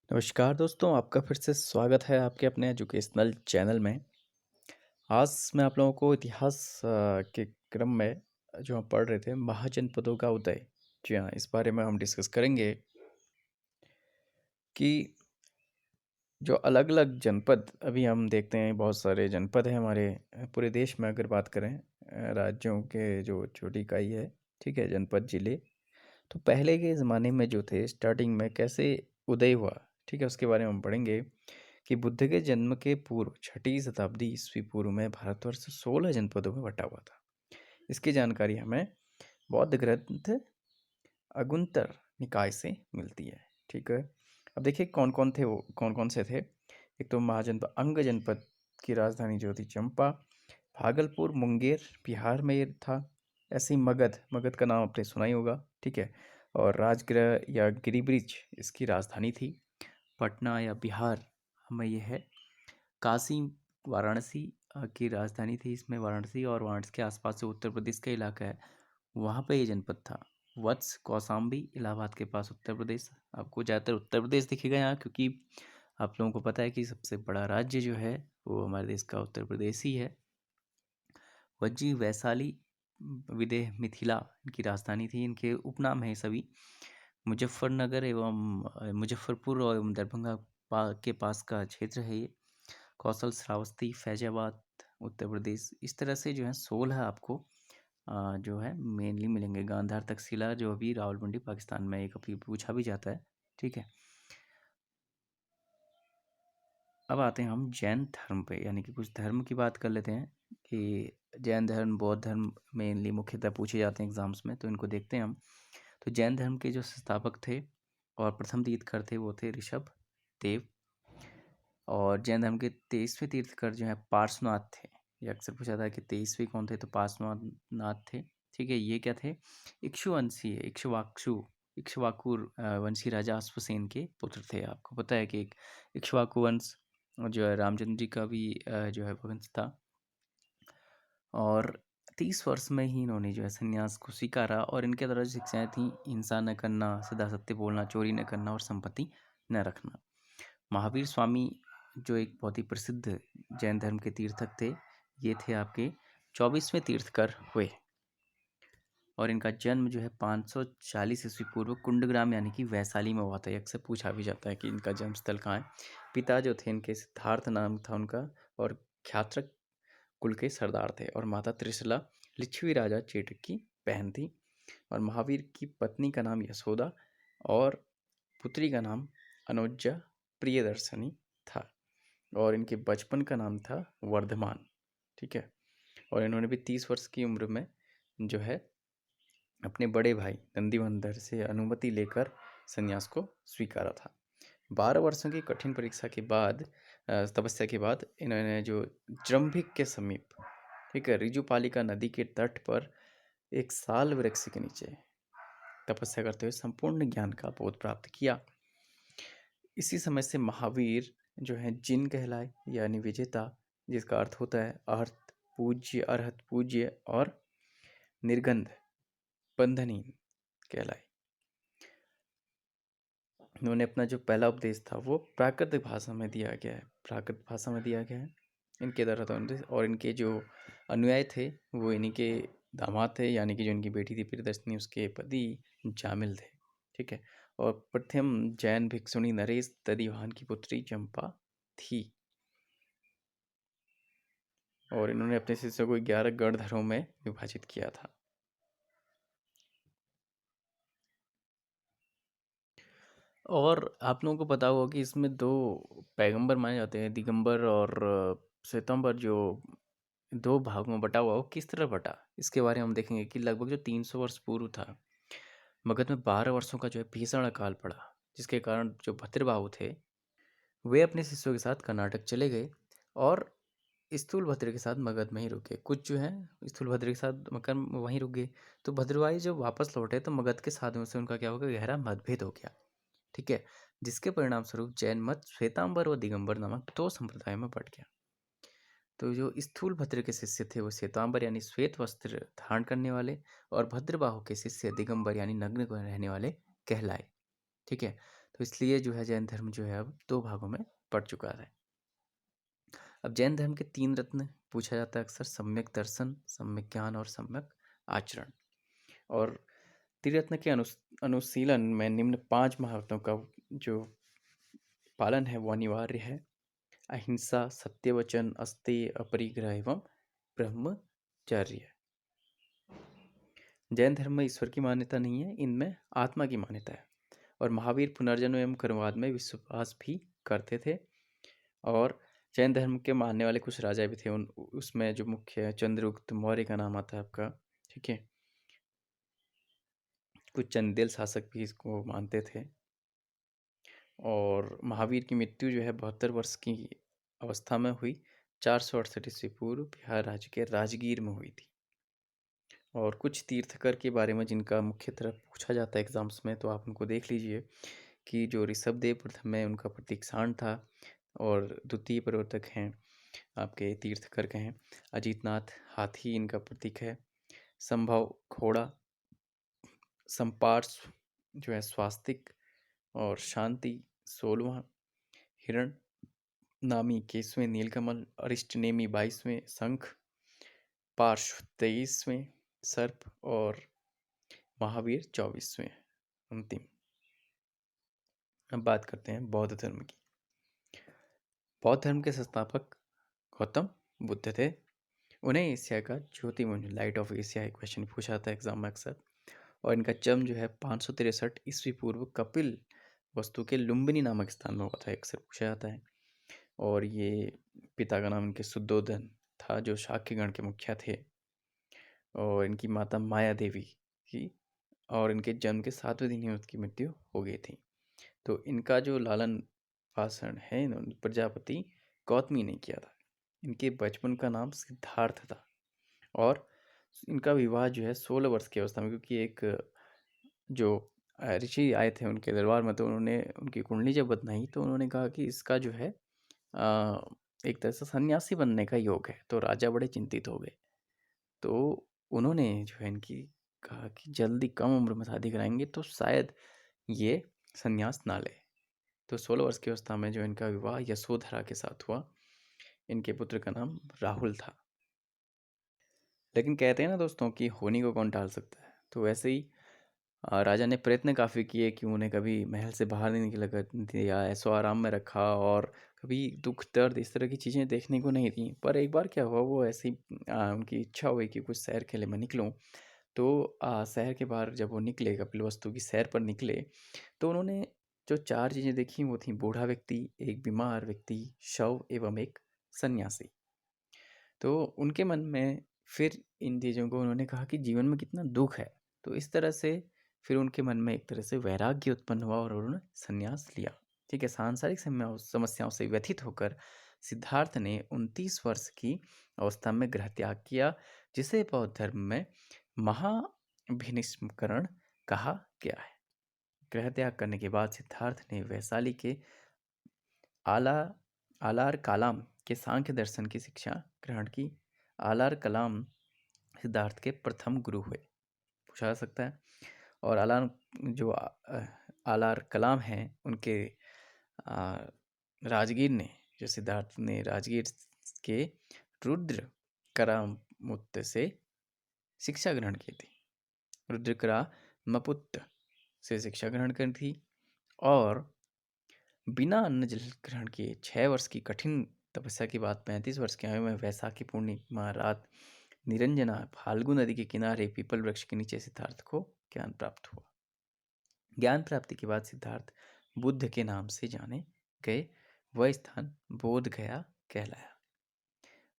नमस्कार दोस्तों, आपका फिर से स्वागत है आपके अपने एजुकेशनल चैनल में। आज मैं आप लोगों को इतिहास के क्रम में जो हम पढ़ रहे थे महाजनपदों का उदय, जी हाँ, इस बारे में हम डिस्कस करेंगे कि जो अलग-अलग जनपद अभी हम देखते हैं, बहुत सारे जनपद हैं हमारे पूरे देश में। अगर बात करें राज्यों के जो छोटी इकाई है, ठीक है, जनपद, जिले, तो पहले के ज़माने में जो थे स्टार्टिंग में कैसे उदय हुआ, ठीक है, उसके बारे में हम पढ़ेंगे कि बुद्ध के जन्म के पूर्व 6ठी शताब्दी ईस्वी पूर्व में भारतवर्ष 16 जनपदों में बटा हुआ था। इसकी जानकारी हमें बौद्ध ग्रंथ अगुंतर निकाय से मिलती है। ठीक है, अब देखिए कौन कौन थे, वो कौन कौन से थे। एक तो महाजनपद अंग जनपद की राजधानी जो थी चंपा, भागलपुर, मुंगेर बिहार में ये था। ऐसे ही मगध, मगध का नाम आपने सुना ही होगा, ठीक है। और राजगृह या गिरिब्रिज इसकी राजधानी थी। पटना या बिहार में ये है। काशी, वाराणसी की राजधानी थी इसमें वाराणसी, और वाराणसी के आसपास जो उत्तर प्रदेश का इलाका है वहाँ पे ये जनपद था। वत्स, कौशाम्बी इलाहाबाद के पास उत्तर प्रदेश। आपको ज़्यादातर उत्तर प्रदेश दिखेगा यहाँ, क्योंकि आप लोगों को पता है कि सबसे बड़ा राज्य जो है वो हमारे देश का उत्तर प्रदेश ही है। वज्जी, वैशाली, विदेह, मिथिला इनकी राजधानी थी। इनके उपनाम हैं सभी। मुजफ्फरनगर एवं मुजफ्फरपुर और दरभंगा के पास का क्षेत्र है ये। कौशल, श्रावस्ती, फैजाबाद उत्तर प्रदेश। इस तरह से जो है 16 आपको जो है मेनली मिलेंगे। गांधार तक्षशिला जो अभी रावलपिंडी पाकिस्तान में एक अभी पूछा भी जाता है, ठीक है। अब आते हैं हम जैन धर्म पे, यानी कि कुछ धर्म की बात कर लेते हैं कि जैन धर्म, बौद्ध धर्म मेनली मुख्यतः पूछे जाते हैं एग्जाम्स में, तो इनको देखते हैं हम। तो जैन धर्म के जो संस्थापक थे और प्रथम तीर्थकर थे वो थे ऋषभ देव। और जैन धर्म के 23वें तीर्थकर जो है पार्श्वनाथ थे। ये अक्सर पूछा था कि 23वें कौन थे, तो पार्श्वनाथ थे, ठीक है। ये क्या थे? इक्ष्वाकुवंशी, इक्ष्वाकु वंशी राजा अश्वसेन के पुत्र थे। आपको पता है कि एक इक्ष्वाकु वंश जो है रामचंद्र जी का भी जो है वंश था। और 30 वर्ष में ही इन्होंने जो है संन्यास को स्वीकारा, और इनके द्वारा जो शिक्षाएं थी, हिंसा न करना, सदा सत्य बोलना, चोरी न करना और संपत्ति न रखना। महावीर स्वामी जो एक बहुत ही प्रसिद्ध जैन धर्म के तीर्थक थे, ये थे आपके 24वें तीर्थकर हुए। और इनका जन्म जो है 540 ईस्वी पूर्व कुंडग्राम यानी कि वैशाली में हुआ था। ये अक्सर पूछा भी जाता है कि इनका जन्म स्थल कहाँ है। पिता जो थे इनके सिद्धार्थ नाम था उनका, और ख्यात्रक कुल के सरदार थे। और माता त्रिशला लिच्छवी राजा चेटक की बहन थी। और महावीर की पत्नी का नाम यशोदा और पुत्री का नाम अनुजा प्रियदर्शनी था। और इनके बचपन का नाम था वर्धमान, ठीक है। और इन्होंने भी 30 वर्ष की उम्र में जो है अपने बड़े भाई नंदीवंदर से अनुमति लेकर संन्यास को स्वीकारा था। 12 वर्षों की कठिन परीक्षा के बाद, तपस्या के बाद, इन्होंने जो जृंभिक के समीप, ठीक है, रिजुपालिका नदी के तट पर एक साल वृक्ष के नीचे तपस्या करते हुए संपूर्ण ज्ञान का बोध प्राप्त किया। इसी समय से महावीर जो है जिन कहलाए, यानी विजेता, जिसका अर्थ होता है अर्थ पूज्य, अरहत पूज्य, और निर्गंध बंधनहीन कहलाए। उन्होंने अपना जो पहला उपदेश था वो प्राकृत भाषा में दिया गया है, प्राकृत भाषा में दिया गया है इनके द्वारा। तो और इनके जो अनुयायी थे वो इन्हीं के दामाद थे, यानी कि जो इनकी बेटी थी प्रियदर्शनी, उसके पति जामिल थे, ठीक है। और प्रथम जैन भिक्षुणी नरेश दधिवाहन की पुत्री चंपा थी। और इन्होंने अपने शिष्यों को 11 गण धर्मों में विभाजित किया था। और आप लोगों को पता होगा कि इसमें 2 पैगंबर माने जाते हैं, दिगंबर और श्वेतांबर, जो 2 भागों में बटा हुआ। वो किस तरह बटा, इसके बारे में हम देखेंगे कि लगभग जो 300 वर्ष पूर्व था, मगध में 12 वर्षों का जो है भीषण अकाल पड़ा, जिसके कारण जो भद्रबाहु थे वे अपने शिष्यों के साथ कर्नाटक चले गए, और स्थूलभद्र के साथ मगध में ही रुके। कुछ जो है स्थूलभद्र के साथ मकर वहीं रुक गए। तो भद्रवाही जब वापस लौटे तो मगध के साधुओं से उनका क्या हो गया, गहरा मतभेद हो गया, ठीक है। जिसके परिणाम स्वरूप जैन मत श्वेतांबर व दिगंबर नामक 2 संप्रदायों में बट गया। तो जो स्थूल भद्र के शिष्य थे वो श्वेतांबर यानी श्वेत वस्त्र धारण करने वाले, और भद्रबाहु के शिष्य दिगंबर यानी नग्न रहने वाले कहलाए, ठीक है। तो इसलिए जो है जैन धर्म जो है अब 2 भागों में बँट चुका है। अब जैन धर्म के 3 रत्न पूछा जाता है अक्सर, सम्यक दर्शन, सम्यक ज्ञान और सम्यक आचरण। और त्रिरत्न के अनुशीलन में निम्न 5 महारत्नों का जो पालन है वो अनिवार्य है। अहिंसा, सत्यवचन, अस्तेय, अपरिग्रह एवं ब्रह्मचर्य। जैन धर्म में ईश्वर की मान्यता नहीं है, इनमें आत्मा की मान्यता है। और महावीर पुनर्जन्म एवं कर्मवाद में विश्वास भी करते थे। और जैन धर्म के मानने वाले कुछ राजा भी थे, उसमें जो मुख्य चंद्रगुप्त मौर्य का नाम आता है आपका, ठीक है। कुछ चंदेल शासक भी इसको मानते थे। और महावीर की मृत्यु जो है 72 वर्ष की अवस्था में हुई, 468 ईस्वी पूर्व बिहार राज्य के राजगीर में हुई थी। और कुछ तीर्थकर के बारे में जिनका मुख्यतः पूछा जाता है एग्जाम्स में, तो आप उनको देख लीजिए कि जो ऋषभदेव प्रथम है उनका प्रतीक सांड था, और द्वितीय प्रवर्तक हैं आपके तीर्थकर के हैं अजीतनाथ, हाथी इनका प्रतीक है। संभव घोड़ा, संपार्श्व जो है स्वास्तिक, और शांति 16वां, हिरण नामी 21वें, नीलकमल, अरिष्टनेमी 22वें, शंख पार्श्व 23वें, सर्प, और महावीर 24वें अंतिम। अब बात करते हैं बौद्ध धर्म की। बौद्ध धर्म के संस्थापक गौतम बुद्ध थे। उन्हें एशिया का ज्योतिर्मंड, लाइट ऑफ एशिया, एक क्वेश्चन पूछा जाता है एग्जाम में अक्सर। और इनका जन्म जो है 563 ईस्वी पूर्व कपिल वस्तु के लुम्बिनी नामक स्थान में हुआ था, अक्सर पूछा जाता है। और ये पिता का नाम इनके शुद्धोधन था, जो शाक्य गण के मुखिया थे। और इनकी माता माया देवी थी, और इनके जन्म के 7वें दिन ही उसकी मृत्यु हो गई थी। तो इनका जो लालन पाषण है इन्होंने प्रजापति गौतमी ने किया था। इनके बचपन का नाम सिद्धार्थ था। और इनका विवाह जो है 16 वर्ष की अवस्था में, क्योंकि एक जो ऋषि आए थे उनके दरबार में, तो उन्होंने उनकी कुंडली जब बताई तो उन्होंने कहा कि इसका जो है एक तरह से सन्यासी बनने का योग है। तो राजा बड़े चिंतित हो गए। तो उन्होंने जो है इनकी कहा कि जल्दी कम उम्र में शादी कराएंगे तो शायद ये संन्यास ना ले। तो 16 वर्ष की अवस्था में जो इनका विवाह यशोधरा के साथ हुआ। इनके पुत्र का नाम राहुल था। लेकिन कहते हैं ना दोस्तों कि होनी को कौन टाल सकता है। तो वैसे ही राजा ने प्रयत्न काफ़ी किए कि उन्हें कभी महल से बाहर नहीं निकलने दिया, ऐसो आराम में रखा, और कभी दुख दर्द इस तरह की चीज़ें देखने को नहीं दी। पर एक बार क्या हुआ, वो ऐसी उनकी इच्छा हुई कि कुछ सैर के लिए मैं निकलूं। तो शहर के बाहर जब वो निकले, कपिलवस्तु की सैर पर निकले, तो उन्होंने जो 4 चीज़ें देखी वो थी बूढ़ा व्यक्ति, एक बीमार व्यक्ति, शव एवं एक सन्यासी। तो उनके मन में फिर इन चीज़ों को उन्होंने कहा कि जीवन में कितना दुख है। तो इस तरह से फिर उनके मन में एक तरह से वैराग्य उत्पन्न हुआ और उन्होंने संन्यास लिया। ठीक है, सांसारिक समस्याओं से व्यथित होकर सिद्धार्थ ने 29 वर्ष की अवस्था में गृह त्याग किया, जिसे बौद्ध धर्म में महाभिनिष्करण कहा गया है। गृह त्याग करने के बाद सिद्धार्थ ने वैशाली के आला आलार कालाम के सांख्य दर्शन की शिक्षा ग्रहण की। आलार कलाम सिद्धार्थ के प्रथम गुरु हुए, पूछा जा सकता है। और आलार कलाम हैं उनके राजगीर ने, जो सिद्धार्थ ने राजगीर के रुद्र करामुत्त से शिक्षा ग्रहण की थी। रुद्र करामपुत्त से शिक्षा ग्रहण करी थी। और बिना अन्न जल ग्रहण किए 6 वर्ष की कठिन तपस्या के बाद 35 वर्ष की आयु में वैसाखी पूर्णिमा रात निरंजना फाल्गु नदी के किनारे पीपल वृक्ष के नीचे सिद्धार्थ को ज्ञान प्राप्त हुआ। ज्ञान प्राप्ति के बाद सिद्धार्थ बुद्ध के नाम से जाने गए। वह स्थान बोध गया कहलाया।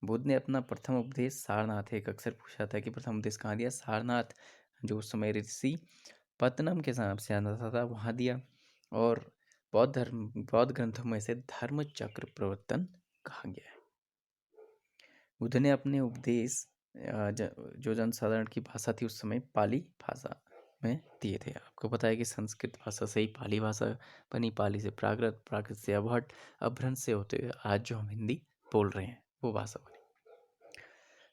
बुद्ध ने अपना प्रथम उपदेश सारनाथ, एक अक्सर पूछा था कि प्रथम उपदेश कहाँ दिया, सारनाथ, जो उस समय ऋषि पत्तनम के नाम से जाना था, वहाँ दिया। और बौद्ध ग्रंथों में से धर्म चक्र प्रवर्तन कहा गया है। बुद्ध ने अपने उपदेश जो जनसाधारण की भाषा थी उस समय पाली भाषा में दिए थे। आपको पता है कि संस्कृत भाषा से ही पाली भाषा बनी, पाली से प्राकृत, प्राकृत से अभट, अभ्रंश से होते हुए आज जो हम हिंदी बोल रहे हैं वो भाषा बनी।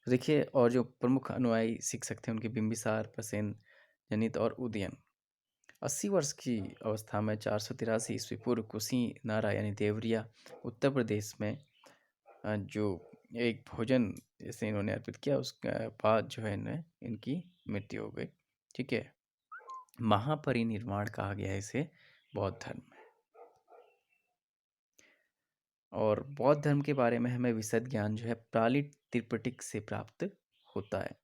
देखिए, और जो प्रमुख अनुयायी सीख सकते हैं उनके बिंबिसार, प्रसेन, जनित और उदयन। 80 वर्ष की अवस्था में 483 ईस्वी पूर्व कुशीनारा यानी देवरिया उत्तर प्रदेश में जो एक भोजन जैसे इन्होंने अर्पित किया उसके बाद जो है इन्हें इनकी मृत्यु हो गई। ठीक है, महापरिनिर्वाण कहा गया है इसे बौद्ध धर्म में। और बौद्ध धर्म के बारे में हमें विशद ज्ञान जो है पाली त्रिपिटक से प्राप्त होता है।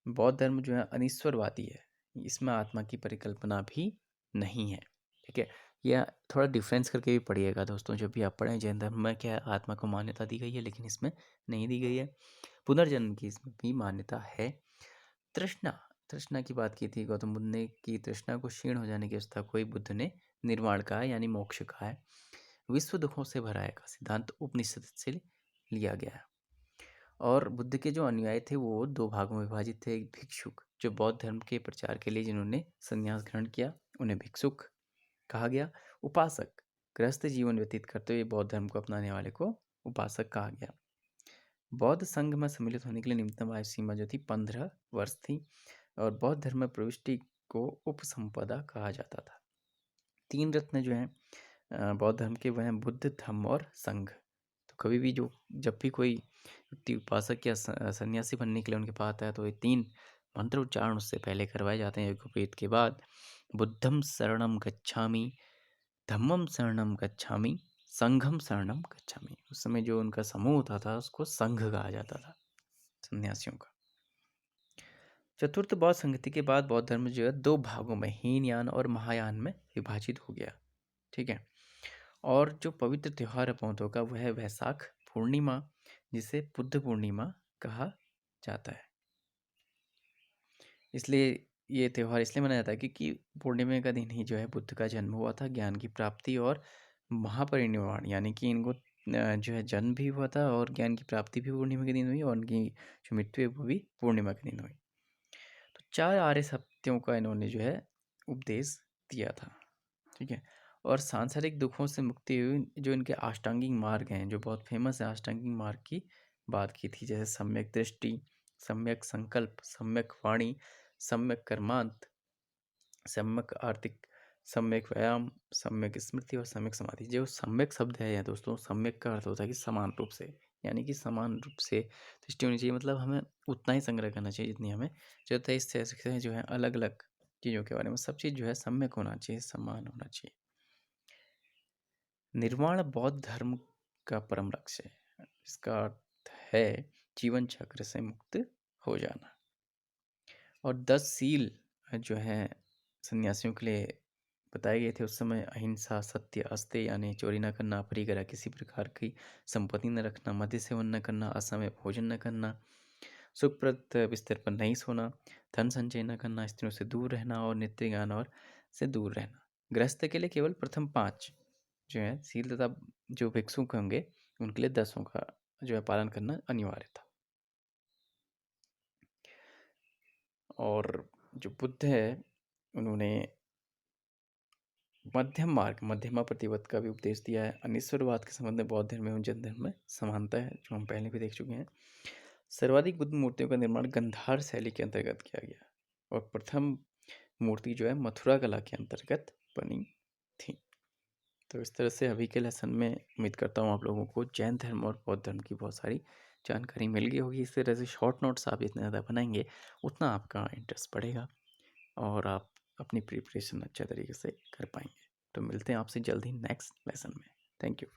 बौद्ध धर्म जो है अनिश्वरवादी है, इसमें आत्मा की परिकल्पना भी नहीं है। ठीक है, यह थोड़ा डिफरेंस करके भी पढ़िएगा दोस्तों, जब भी आप पढ़ें। जैन धर्म में क्या है, आत्मा को मान्यता दी गई है लेकिन इसमें नहीं दी गई है। पुनर्जन्म की इसमें भी मान्यता है। तृष्णा, तृष्णा की बात की थी, गौतम बुद्ध ने की तृष्णा को क्षीण हो जाने की अवस्था को ही बुद्ध ने निर्वाण कहा है यानी मोक्ष कहा है। विश्व दुखों से भरा है का सिद्धांत उपनिषद से लिया गया है। और बुद्ध के जो अनुयायी थे वो दो भागों में विभाजित थे। एक भिक्षुक, जो बौद्ध धर्म के प्रचार के लिए जिन्होंने संन्यास ग्रहण किया उन्हें भिक्षुक कहा गया। उपासक, गृहस्थ जीवन व्यतीत करते हुए बौद्ध धर्म को अपनाने वाले को उपासक कहा गया। बौद्ध संघ में सम्मिलित होने के लिए न्यूनतम आयु सीमा जो थी 15 वर्ष थी। और बौद्ध धर्म में प्रविष्टि को उपसंपदा कहा जाता था। 3 रत्न जो हैं बौद्ध धर्म के, वह हैं बुद्ध, धम्म और संघ। तो कभी भी जब भी कोई व्यक्ति उपासक या सन्यासी बनने के लिए उनके पास आता है तो ये 3 मंत्र उच्चारण उससे पहले करवाए जाते हैं यज्ञोपवीत के बाद। बुद्धं शरणं गच्छामि, धम्मं शरणं गच्छामि, संघं शरणं गच्छामि। उस समय जो उनका समूह होता था उसको संघ कहा जाता था, सन्यासियों का। चतुर्थ बौद्ध संगति के बाद बौद्ध धर्म जो है 2 भागों में, हीनयान और महायान में विभाजित हो गया। ठीक है, और जो पवित्र त्यौहार है बौद्धों का वह है वैशाख पूर्णिमा, जिसे बुद्ध पूर्णिमा कहा जाता है। इसलिए ये त्यौहार इसलिए मनाया जाता है क्योंकि पूर्णिमा का दिन ही जो है बुद्ध का जन्म हुआ था, ज्ञान की प्राप्ति और महापरिनिर्वाण, यानी कि इनको जो है जन्म भी हुआ था और ज्ञान की प्राप्ति भी पूर्णिमा के दिन हुई और उनकी जो मृत्यु है वो भी पूर्णिमा के दिन हुई। तो 4 आर्य सत्यों का इन्होंने जो है उपदेश दिया था। ठीक है, और सांसारिक दुखों से मुक्ति हुई जो इनके अष्टांगिक मार्ग हैं, जो बहुत फेमस है, अष्टांगिक मार्ग की बात की थी, जैसे सम्यक दृष्टि, सम्यक संकल्प, सम्यक वाणी, सम्यक कर्मांत, सम्यक आर्थिक, सम्यक व्यायाम, सम्यक स्मृति और सम्यक समाधि। जो सम्यक शब्द है या दोस्तों, सम्यक का अर्थ होता है कि समान रूप से, यानी कि समान रूप से दृष्टि होनी चाहिए, मतलब हमें उतना ही संग्रह करना चाहिए जितनी हमें जरूरत है। इससे जो है अलग अलग चीज़ों के बारे में सब चीज़ जो है सम्यक होना चाहिए, समान होना चाहिए। निर्वाण बौद्ध धर्म का परम लक्ष्य है। इसका अर्थ है जीवन चक्र से मुक्त हो जाना। और 10 सील जो हैं सन्यासियों के लिए बताए गए थे उस समय, अहिंसा, सत्य, अस्तेय यानी चोरी न करना, अपरिग्रह, किसी प्रकार की संपत्ति न रखना, मद्य सेवन न करना, असमय भोजन न करना, सुखप्रद बिस्तर पर नहीं सोना, धन संचय न करना, स्त्रियों से दूर रहना और नित्य ज्ञान और से दूर रहना। गृहस्थ के लिए केवल प्रथम 5 जो है सील तथा जो भिक्षुक होंगे उनके लिए 10 का जो है पालन करना अनिवार्य था। और जो बुद्ध है उन्होंने मध्यम मार्ग, मध्यमा प्रतिपद का भी उपदेश दिया है। अनिश्वरवाद के संबंध में बौद्ध धर्म एवं जैन धर्म में समानता है, जो हम पहले भी देख चुके हैं। सर्वाधिक बुद्ध मूर्तियों का निर्माण गंधार शैली के अंतर्गत किया गया और प्रथम मूर्ति जो है मथुरा कला के अंतर्गत बनी थी। तो इस तरह से अभी के लेसन में उम्मीद करता हूँ आप लोगों को जैन धर्म और बौद्ध धर्म की बहुत सारी जानकारी मिल गई होगी। इस तरह से शॉर्ट नोट्स आप जितना ज़्यादा बनाएंगे उतना आपका इंटरेस्ट बढ़ेगा और आप अपनी प्रिपरेशन अच्छे तरीके से कर पाएंगे। तो मिलते हैं आपसे जल्द ही नेक्स्ट लेसन में। Thank you.